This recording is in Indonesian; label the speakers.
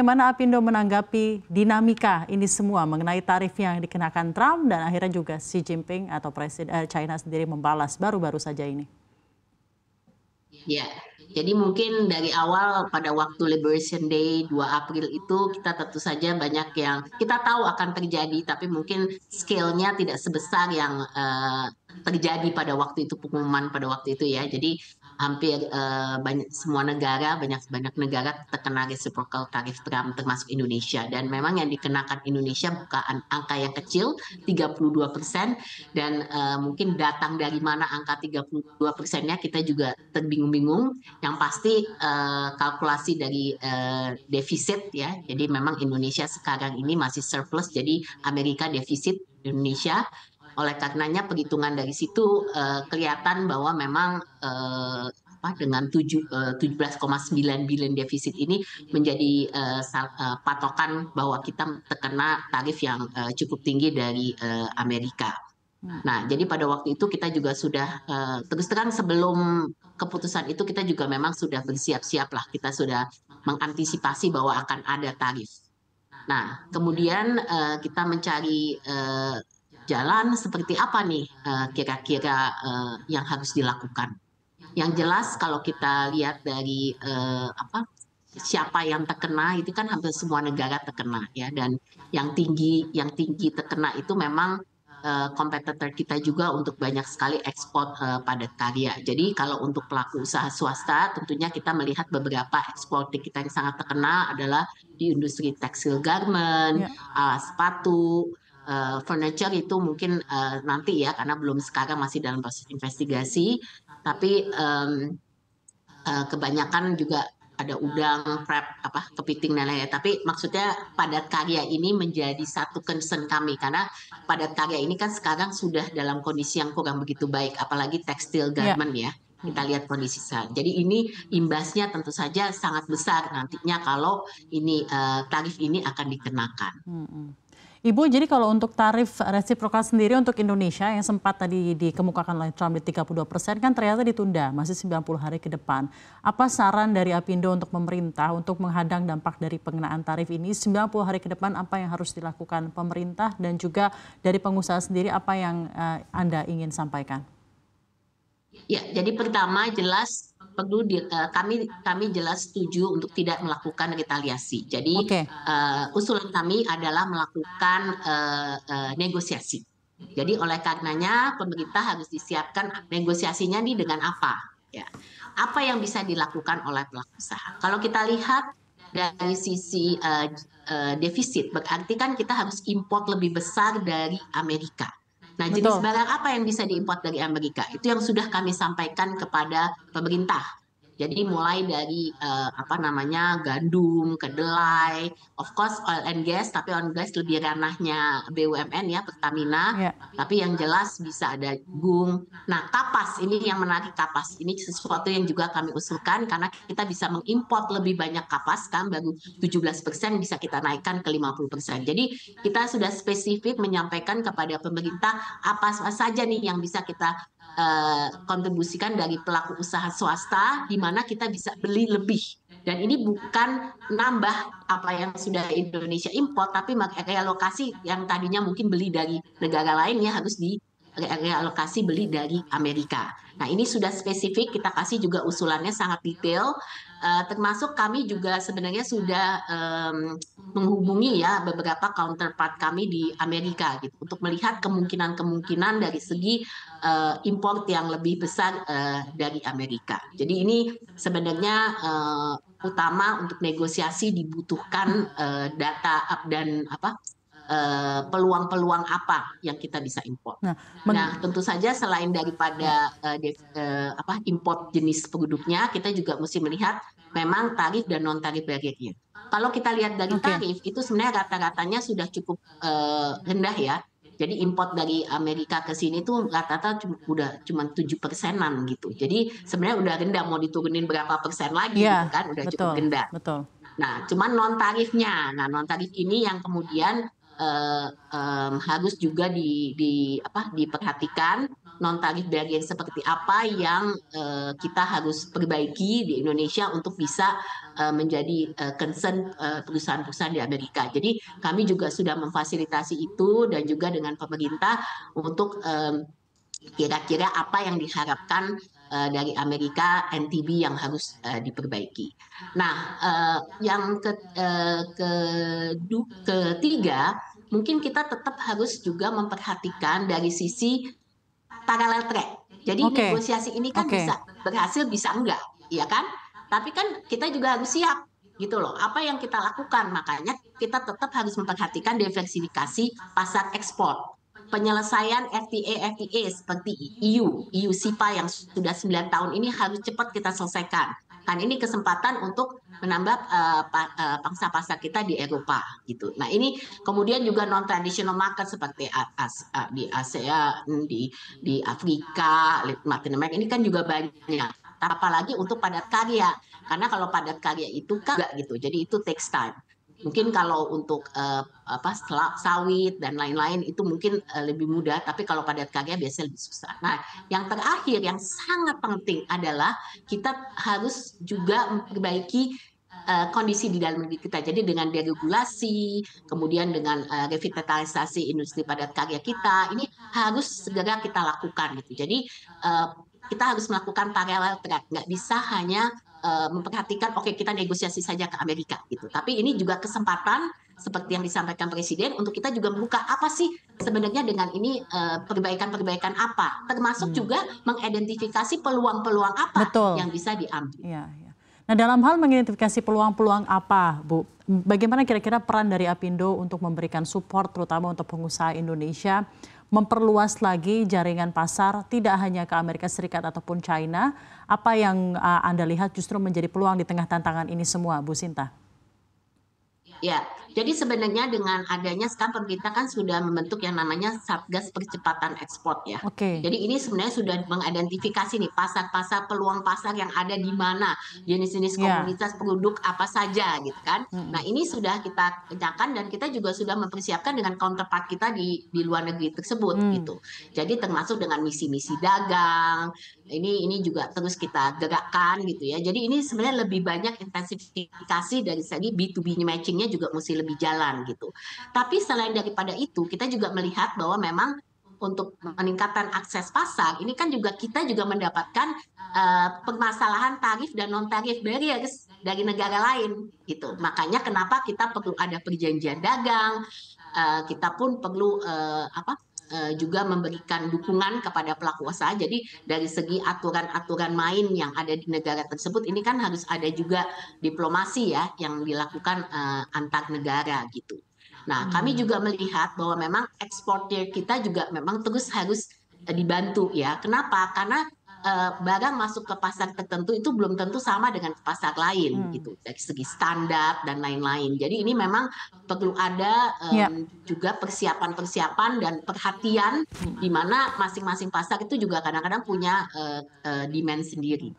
Speaker 1: bagaimana Apindo menanggapi dinamika ini semua mengenai tarif yang dikenakan Trump dan akhirnya juga Xi Jinping atau Presiden China sendiri membalas baru-baru saja ini?
Speaker 2: Ya, jadi mungkin dari awal pada waktu Liberation Day 2 April itu kita tentu saja banyak yang kita tahu akan terjadi, tapi mungkin scale-nya tidak sebesar yang terjadi pada waktu itu, pengumuman pada waktu itu ya. Jadi hampir banyak semua negara, banyak negara terkena reciprocal tarif Trump termasuk Indonesia. Dan memang yang dikenakan Indonesia bukan angka yang kecil, 32%. Dan mungkin datang dari mana angka 32%-nya kita juga terbingung-bingung. Yang pasti kalkulasi dari defisit ya. Jadi memang Indonesia sekarang ini masih surplus, jadi Amerika defisit Indonesia. Oleh karenanya perhitungan dari situ kelihatan bahwa memang dengan 17,9 billion defisit ini menjadi patokan bahwa kita terkena tarif yang cukup tinggi dari Amerika. Nah, jadi pada waktu itu kita juga sudah terus terang sebelum keputusan itu kita juga memang sudah bersiap-siap lah, kita sudah mengantisipasi bahwa akan ada tarif. Nah, kemudian kita mencari jalan seperti apa nih kira-kira yang harus dilakukan. Yang jelas kalau kita lihat dari siapa yang terkena itu kan hampir semua negara terkena ya, dan yang tinggi terkena itu memang kompetitor kita juga untuk banyak sekali ekspor padat karya. Jadi kalau untuk pelaku usaha swasta tentunya kita melihat beberapa ekspor kita yang sangat terkena adalah di industri tekstil garment, sepatu, furniture itu mungkin nanti ya karena belum sekarang masih dalam proses investigasi, tapi kebanyakan juga ada udang, prep, kepiting dan lain-lain. Tapi maksudnya padat karya ini menjadi satu concern kami karena padat karya ini kan sekarang sudah dalam kondisi yang kurang begitu baik, apalagi tekstil garment ya. Kita lihat kondisi saat. Jadi ini imbasnya tentu saja sangat besar nantinya kalau ini tarif ini akan dikenakan.
Speaker 1: Ibu, jadi kalau untuk tarif resiprokal sendiri untuk Indonesia yang sempat tadi dikemukakan oleh Trump di 32% kan ternyata ditunda masih 90 hari ke depan. Apa saran dari Apindo untuk pemerintah untuk menghadang dampak dari pengenaan tarif ini 90 hari ke depan, apa yang harus dilakukan pemerintah dan juga dari pengusaha sendiri apa yang Anda ingin sampaikan?
Speaker 2: Ya, jadi pertama jelas perlu kami jelas setuju untuk tidak melakukan retaliasi. Jadi usulan kami adalah melakukan negosiasi. Jadi oleh karenanya pemerintah harus disiapkan negosiasinya nih dengan apa? Ya, apa yang bisa dilakukan oleh pelaku usaha? Kalau kita lihat dari sisi defisit, berarti kan kita harus import lebih besar dari Amerika. Nah, jenis barang apa yang bisa diimpor dari Amerika? Itu yang sudah kami sampaikan kepada pemerintah. Jadi mulai dari gandum, kedelai, of course oil and gas, tapi oil and gas lebih ranahnya BUMN ya, Pertamina. Tapi yang jelas bisa ada jagung. Nah, kapas ini yang menarik, kapas ini sesuatu yang juga kami usulkan karena kita bisa mengimpor lebih banyak kapas kan, baru 17% bisa kita naikkan ke 50%. Jadi kita sudah spesifik menyampaikan kepada pemerintah apa saja nih yang bisa kita kontribusikan dari pelaku usaha swasta di mana kita bisa beli lebih, dan ini bukan nambah apa yang sudah Indonesia impor, tapi realokasi yang tadinya mungkin beli dari negara lain ya harus realokasi beli dari Amerika. Nah, ini sudah spesifik, kita kasih juga usulannya sangat detail, termasuk kami juga sebenarnya sudah menghubungi ya beberapa counterpart kami di Amerika gitu untuk melihat kemungkinan dari segi import yang lebih besar dari Amerika. Jadi ini sebenarnya utama untuk negosiasi dibutuhkan data dan peluang-peluang apa yang kita bisa import. Nah, tentu saja selain daripada import jenis produknya, kita juga mesti melihat memang tarif dan non tarif barriernya. Kalau kita lihat dari tarif itu sebenarnya rata-ratanya sudah cukup rendah ya. Jadi import dari Amerika ke sini tuh rata-rata udah cuma 7%-an gitu. Jadi sebenarnya udah rendah, mau diturunin berapa persen lagi gitu kan, udah cukup rendah. Nah, cuman non tarifnya. Nah, non tarif ini yang kemudian harus juga diperhatikan non-tarif barrier seperti apa yang kita harus perbaiki di Indonesia untuk bisa menjadi concern perusahaan-perusahaan di Amerika. Jadi kami juga sudah memfasilitasi itu dan juga dengan pemerintah untuk kira-kira apa yang diharapkan dari Amerika NTB yang harus diperbaiki. Nah, ketiga, mungkin kita tetap harus juga memperhatikan dari sisi parallel track. Jadi negosiasi ini kan bisa berhasil, bisa enggak, ya kan? Tapi kan kita juga harus siap gitu loh. Apa yang kita lakukan? Makanya kita tetap harus memperhatikan diversifikasi pasar ekspor. Penyelesaian FTA seperti EU SIPA yang sudah 9 tahun ini harus cepat kita selesaikan. Kan ini kesempatan untuk menambah pangsa pasar kita di Eropa gitu. Nah ini kemudian juga non traditional market seperti di ASEAN, di Afrika, Latin Amerika ini kan juga banyak. Apalagi untuk padat karya, karena kalau padat karya itu kan enggak gitu. Jadi itu takes time. Mungkin kalau untuk sawit dan lain-lain itu mungkin lebih mudah, tapi kalau padat karya biasanya lebih susah. Nah, yang terakhir yang sangat penting adalah kita harus juga memperbaiki kondisi di dalam negeri kita. Jadi dengan deregulasi, kemudian dengan revitalisasi industri padat karya kita, ini harus segera kita lakukan gitu. Jadi kita harus melakukan parallel track, nggak bisa hanya memperhatikan oke kita negosiasi saja ke Amerika gitu. Tapi ini juga kesempatan seperti yang disampaikan Presiden untuk kita juga membuka apa sih sebenarnya dengan ini perbaikan-perbaikan apa, termasuk juga mengidentifikasi peluang-peluang apa yang bisa diambil.
Speaker 1: Ya, ya. Nah dalam hal mengidentifikasi peluang-peluang apa, Bu, bagaimana kira-kira peran dari Apindo untuk memberikan support terutama untuk pengusaha Indonesia memperluas lagi jaringan pasar tidak hanya ke Amerika Serikat ataupun China, apa yang Anda lihat justru menjadi peluang di tengah tantangan ini semua, Bu Sinta?
Speaker 2: Ya, jadi sebenarnya dengan adanya sekarang pemerintah kan sudah membentuk yang namanya Satgas Percepatan Ekspor ya. Jadi ini sebenarnya sudah mengidentifikasi nih pasar-pasar, peluang pasar yang ada di mana, jenis-jenis komoditas produk apa saja gitu kan. Nah ini sudah kita kerjakan dan kita juga sudah mempersiapkan dengan counterpart kita di luar negeri tersebut gitu. Jadi termasuk dengan misi-misi dagang, ini juga terus kita gerakkan gitu ya. Jadi ini sebenarnya lebih banyak intensifikasi dari segi B2B matchingnya juga mesti lebih jalan gitu. Tapi selain daripada itu, kita juga melihat bahwa memang untuk meningkatkan akses pasar, ini kan juga kita juga mendapatkan permasalahan tarif dan non tarif barriers dari negara lain gitu. Makanya kenapa kita perlu ada perjanjian dagang, kita pun perlu juga memberikan dukungan kepada pelaku usaha. Jadi dari segi aturan-aturan main yang ada di negara tersebut ini kan harus ada juga diplomasi ya yang dilakukan antar negara gitu. Nah, kami juga melihat bahwa memang eksportir kita juga memang terus harus dibantu ya. Kenapa? Karena barang masuk ke pasar tertentu itu belum tentu sama dengan pasar lain gitu dari segi standar dan lain-lain. Jadi ini memang perlu ada juga persiapan-persiapan dan perhatian di mana masing-masing pasar itu juga kadang-kadang punya demand sendiri.